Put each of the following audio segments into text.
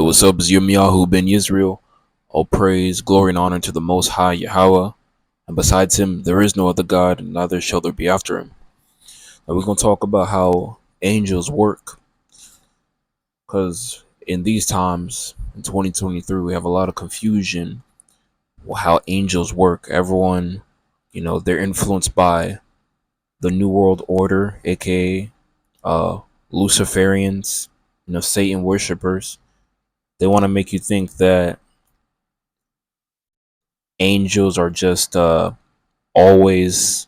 What's up? It's Yirmiyahu ben Yisrael. All praise, glory, and honor to the Most High Yahweh. And besides him, there is no other God, and neither shall there be after him. Now we're going to talk about how angels work. Because in these times, in 2023, we have a lot of confusion with how angels work. Everyone, they're influenced by the New World Order, aka Luciferians, Satan worshippers. They want to make you think that angels are just always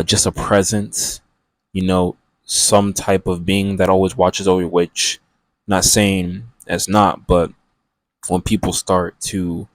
just a presence, some type of being that always watches over you, which not saying as not, but when people start to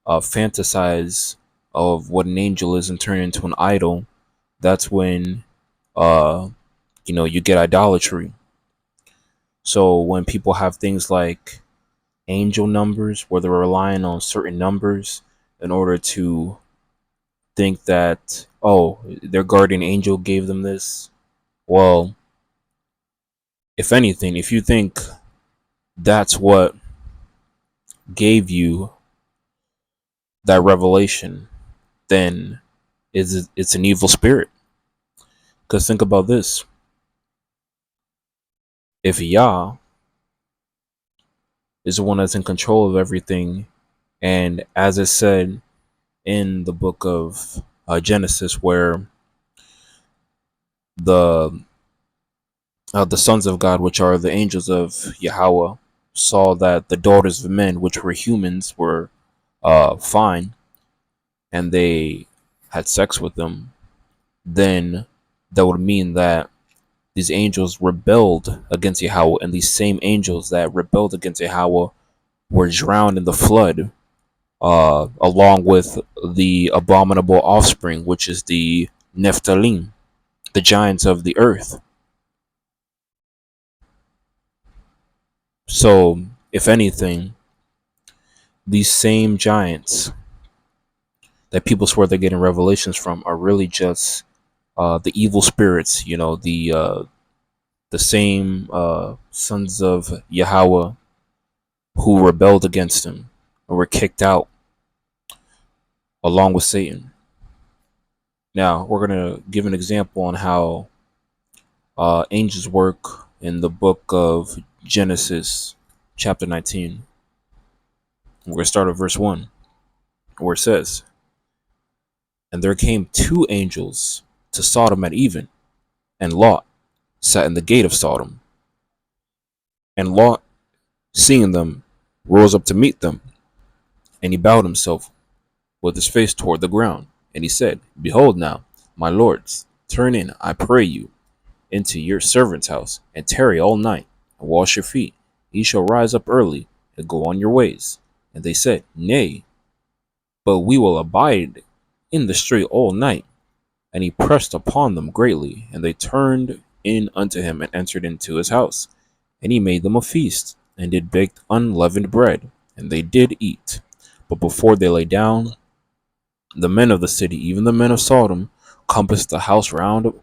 fantasize of what an angel is and turn into an idol, that's when you get idolatry. So when people have things like angel numbers, where they're relying on certain numbers in order to think that, oh, their guardian angel gave them this. Well, if anything, if you think that's what gave you that revelation, then it's an evil spirit. Because think about this. If Yah is the one that's in control of everything, and as it said in the book of Genesis, where the sons of God, which are the angels of Yahweh, saw that the daughters of men, which were humans, were fine, and they had sex with them, then that would mean that these angels rebelled against Yahweh, and these same angels that rebelled against Yahweh were drowned in the flood, along with the abominable offspring, which is the Nephilim, the giants of the earth. So, if anything, these same giants that people swear they're getting revelations from are really just the evil spirits, the same sons of Yahweh who rebelled against him and were kicked out along with Satan. Now, we're going to give an example on how angels work in the book of Genesis, chapter 19. We're going to start at verse 1, where it says, "And there came two angels to Sodom at even, and Lot sat in the gate of Sodom. And Lot, seeing them, rose up to meet them, and he bowed himself with his face toward the ground. And he said, Behold now, my lords, turn in, I pray you, into your servant's house, and tarry all night, and wash your feet. Ye shall rise up early, and go on your ways. And they said, Nay, but we will abide in the street all night. And he pressed upon them greatly, and they turned in unto him, and entered into his house. And he made them a feast, and did bake unleavened bread, and they did eat. But before they lay down, the men of the city, even the men of Sodom, compassed the house round,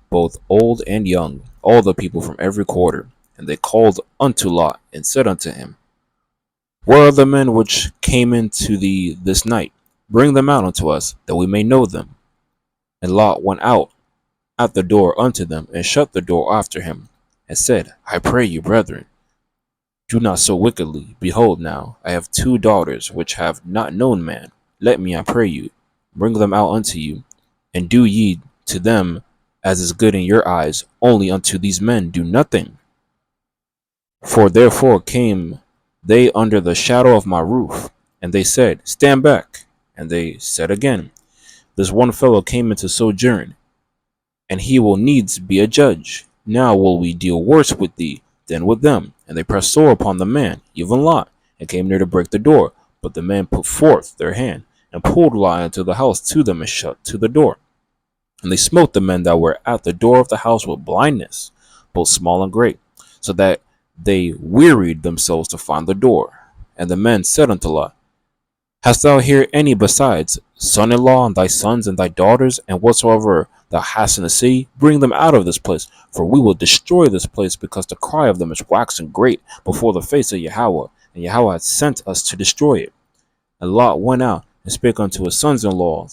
both old and young, all the people from every quarter. And they called unto Lot, and said unto him, Where are the men which came into thee this night? Bring them out unto us, that we may know them. And Lot went out at the door unto them, and shut the door after him, and said, I pray you, brethren, do not so wickedly. Behold now, I have two daughters, which have not known man. Let me, I pray you, bring them out unto you, and do ye to them as is good in your eyes. Only unto these men do nothing. For therefore came they under the shadow of my roof. And they said, Stand back. And they said again, This one fellow came into sojourn, and he will needs be a judge. Now will we deal worse with thee than with them. And they pressed sore upon the man, even Lot, and came near to break the door. But the men put forth their hand, and pulled Lot into the house to them, and shut to the door. And they smote the men that were at the door of the house with blindness, both small and great, so that they wearied themselves to find the door. And the men said unto Lot, Hast thou here any besides son-in-law, and thy sons, and thy daughters, and whatsoever thou hast in the city? Bring them out of this place, for we will destroy this place, because the cry of them is waxing great before the face of Yahweh, and Yahweh had sent us to destroy it. And Lot went out and spake unto his sons-in-law,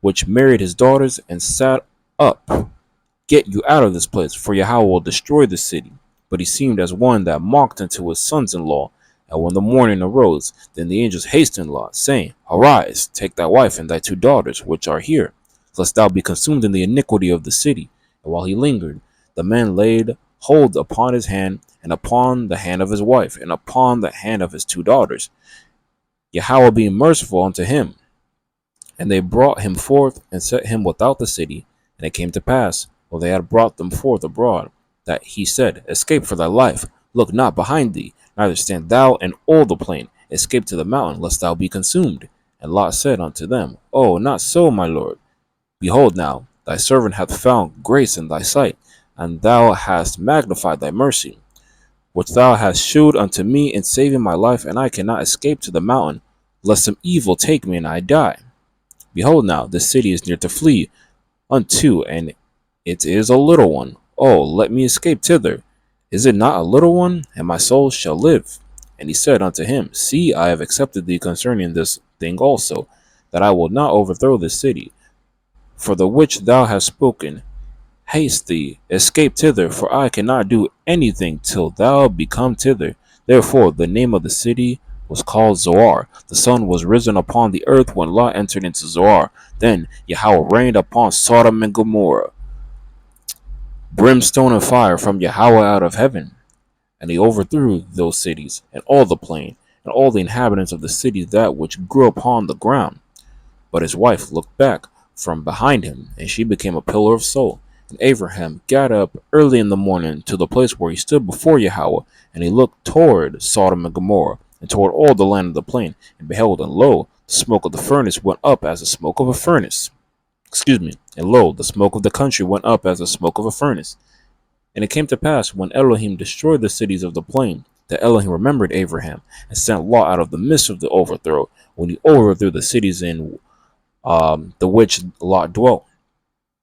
which married his daughters, and sat up, Get you out of this place, for Yahweh will destroy the city. But he seemed as one that mocked unto his sons-in-law. And when the morning arose, then the angels hastened Lot, saying, Arise, take thy wife and thy 2 daughters, which are here, lest thou be consumed in the iniquity of the city. And while he lingered, the men laid hold upon his hand, and upon the hand of his wife, and upon the hand of his 2 daughters, Yahweh being merciful unto him. And they brought him forth, and set him without the city. And it came to pass, when they had brought them forth abroad, that he said, Escape for thy life, look not behind thee, neither stand thou in all the plain, escape to the mountain, lest thou be consumed. And Lot said unto them, Oh, not so, my lord. Behold now, thy servant hath found grace in thy sight, and thou hast magnified thy mercy, which thou hast shewed unto me in saving my life, and I cannot escape to the mountain, lest some evil take me and I die. Behold now, this city is near to flee unto, and it is a little one. Oh, let me escape thither. Is it not a little one? And my soul shall live. And he said unto him, See, I have accepted thee concerning this thing also, that I will not overthrow this city, for the which thou hast spoken. Haste thee, escape thither, for I cannot do anything till thou be come thither. Therefore the name of the city was called Zoar. The sun was risen upon the earth when Lot entered into Zoar. Then Yahweh rained upon Sodom and Gomorrah brimstone and fire from Yahweh out of heaven. And he overthrew those cities, and all the plain, and all the inhabitants of the city that which grew upon the ground. But his wife looked back from behind him, and she became a pillar of salt. And Abraham got up early in the morning to the place where he stood before Yahweh, and he looked toward Sodom and Gomorrah, and toward all the land of the plain, and behold, and lo, the smoke of the furnace went up as the smoke of a furnace. And lo, the smoke of the country went up as the smoke of a furnace. And it came to pass, when Elohim destroyed the cities of the plain, that Elohim remembered Abraham, and sent Lot out of the midst of the overthrow, when he overthrew the cities in the which Lot dwelt.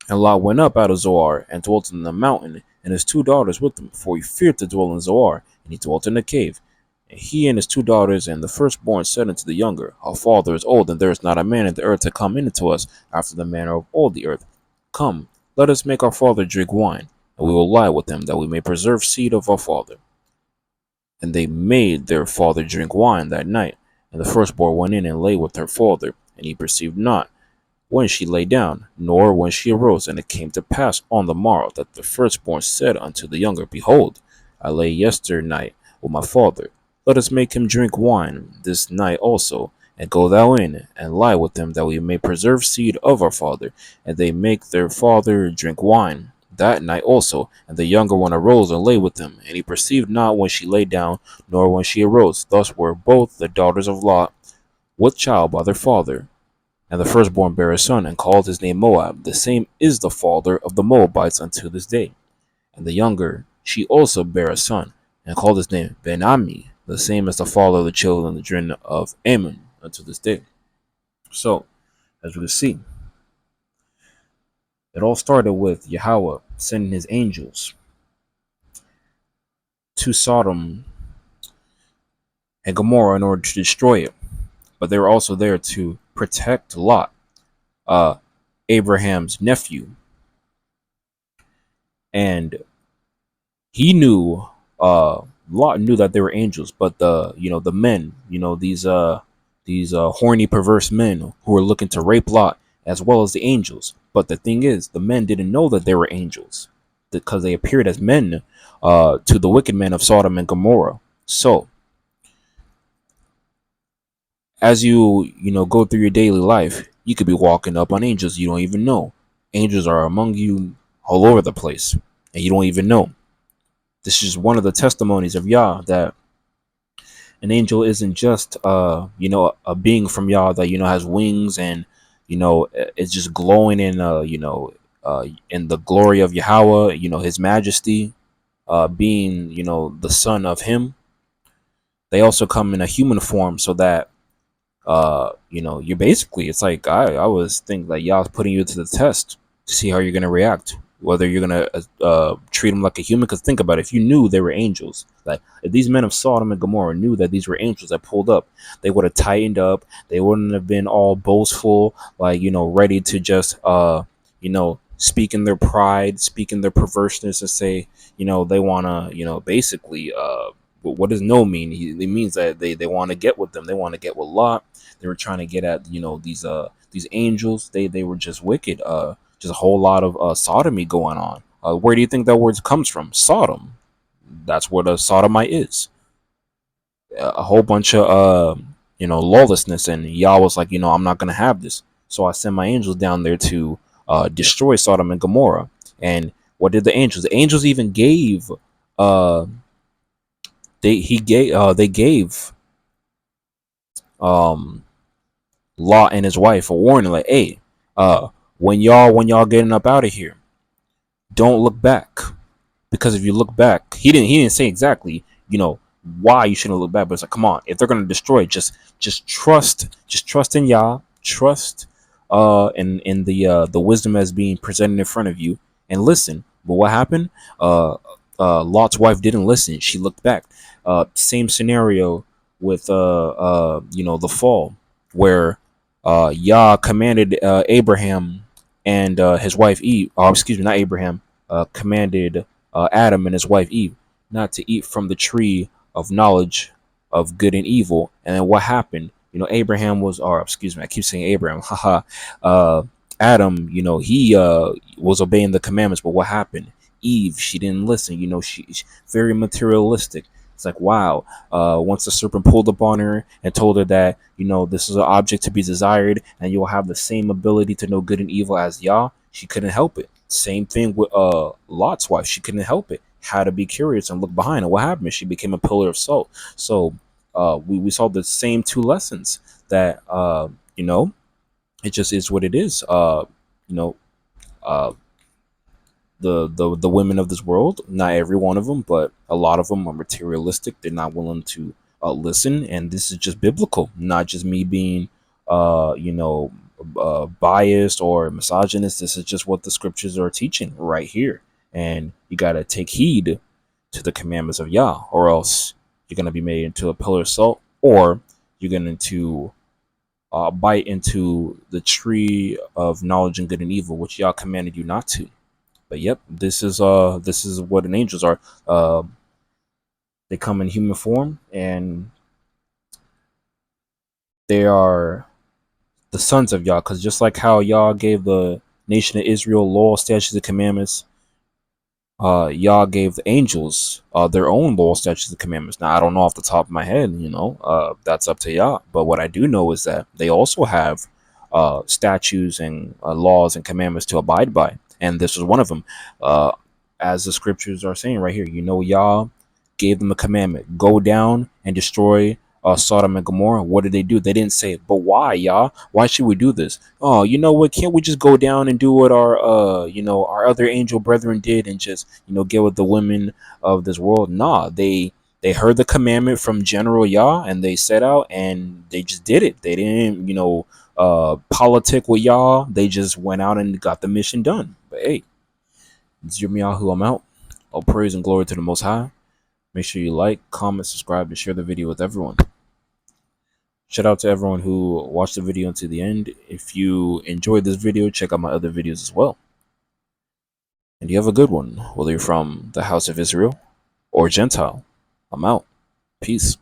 And Lot went up out of Zoar, and dwelt in the mountain, and his 2 daughters with him, for he feared to dwell in Zoar, and he dwelt in a cave. And he and his 2 daughters and the firstborn said unto the younger, Our father is old, and there is not a man in the earth to come into us after the manner of all the earth. Come, let us make our father drink wine, and we will lie with him, that we may preserve seed of our father. And they made their father drink wine that night. And the firstborn went in and lay with her father, and he perceived not when she lay down, nor when she arose. And it came to pass on the morrow that the firstborn said unto the younger, Behold, I lay yesternight with my father. Let us make him drink wine this night also, and go thou in, and lie with him, that we may preserve seed of our father. And they make their father drink wine that night also. And the younger one arose and lay with him, and he perceived not when she lay down, nor when she arose. Thus were both the daughters of Lot with child by their father. And the firstborn bare a son, and called his name Moab. The same is the father of the Moabites unto this day. And the younger, she also bare a son, and called his name Ben-Ami. The same as the father of the children of Ammon unto this day. So, as we can see, it all started with Yahweh sending his angels to Sodom and Gomorrah in order to destroy it. But they were also there to protect Lot, Abraham's nephew. And he knew, Lot knew that they were angels, but the men, these horny, perverse men who were looking to rape Lot, as well as the angels. But the thing is, the men didn't know that they were angels, because they appeared as men to the wicked men of Sodom and Gomorrah. So, as you go through your daily life, you could be walking up on angels you don't even know. Angels are among you all over the place, and you don't even know. This is one of the testimonies of Yah, that an angel isn't just a being from Yah that has wings and it's just glowing in in the glory of Yahweh, his majesty, being the son of him. They also come in a human form, so that you're basically, it's like I was thinking that Yah's putting you to the test to see how you're going to react whether you're gonna treat them like a human. Because think about it, if you knew they were angels, like if these men of Sodom and Gomorrah knew that these were angels that pulled up, they would have tightened up. They wouldn't have been all boastful, like, ready to just speak in their pride, speak in their perverseness, and say, they want to, basically, what does no mean? It means that they want to get with them. They want to get with Lot. They were trying to get at, these angels. They were just wicked. Just a whole lot of sodomy going on. Where do you think that word comes from? Sodom. That's what a sodomite is. A whole bunch of lawlessness, and Yah was like, I'm not gonna have this. So I sent my angels down there to destroy Sodom and Gomorrah. And what did the angels? The angels even gave uh they gave um Lot and his wife a warning, like, hey, when y'all getting up out of here, don't look back. Because if you look back, he didn't say exactly, why you shouldn't look back, but it's like, come on, if they're gonna destroy it, just trust in Yah, trust in the wisdom that's being presented in front of you, and listen. But what happened? Lot's wife didn't listen. She looked back. Same scenario with the fall, where Yah commanded Abraham and his wife Eve. Oh, excuse me, not Abraham. Commanded Adam and his wife Eve not to eat from the tree of knowledge of good and evil. And then what happened? Abraham was, or excuse me, I keep saying Abraham, haha. Adam, he was obeying the commandments, but what happened? Eve, she didn't listen. She's very materialistic. It's like, wow. Once the serpent pulled up on her and told her that, this is an object to be desired, and you'll have the same ability to know good and evil as Yah, she couldn't help it. Same thing with Lot's wife. She couldn't help it. Had to be curious and look behind. And what happened? She became a pillar of salt. So we saw the same two lessons that, it just is what it is. You know, uh, the women of this world, not every one of them, but a lot of them are materialistic. They're not willing to listen. And this is just biblical, not just me being, biased or misogynist. This is just what the scriptures are teaching right here. And you got to take heed to the commandments of Yah, or else you're going to be made into a pillar of salt, or you're going to bite into the tree of knowledge and good and evil, which Yah commanded you not to. But yep, this is what an angels are. They come in human form, and they are the sons of Yah. Because just like how Yah gave the nation of Israel law, statutes, and commandments, Yah gave the angels their own law, statutes, and commandments. Now, I don't know off the top of my head, that's up to Yah. But what I do know is that they also have statutes and laws and commandments to abide by. And this was one of them. As the scriptures are saying right here, Yah gave them a commandment: go down and destroy Sodom and Gomorrah. What did they do? They didn't say, but why, Yah? Why should we do this? Oh, you know what? Can't we just go down and do what our other angel brethren did, and just, get with the women of this world? Nah, they heard the commandment from General Yah, and they set out and they just did it. They didn't, politic with Yah. They just went out and got the mission done. But hey, it's your Miyahu. I'm out. All praise and glory to the Most High. Make sure you like, comment, subscribe, and share the video with everyone. Shout out to everyone who watched the video until the end. If you enjoyed this video, check out my other videos as well. And you have a good one, whether you're from the house of Israel or Gentile. I'm out. Peace.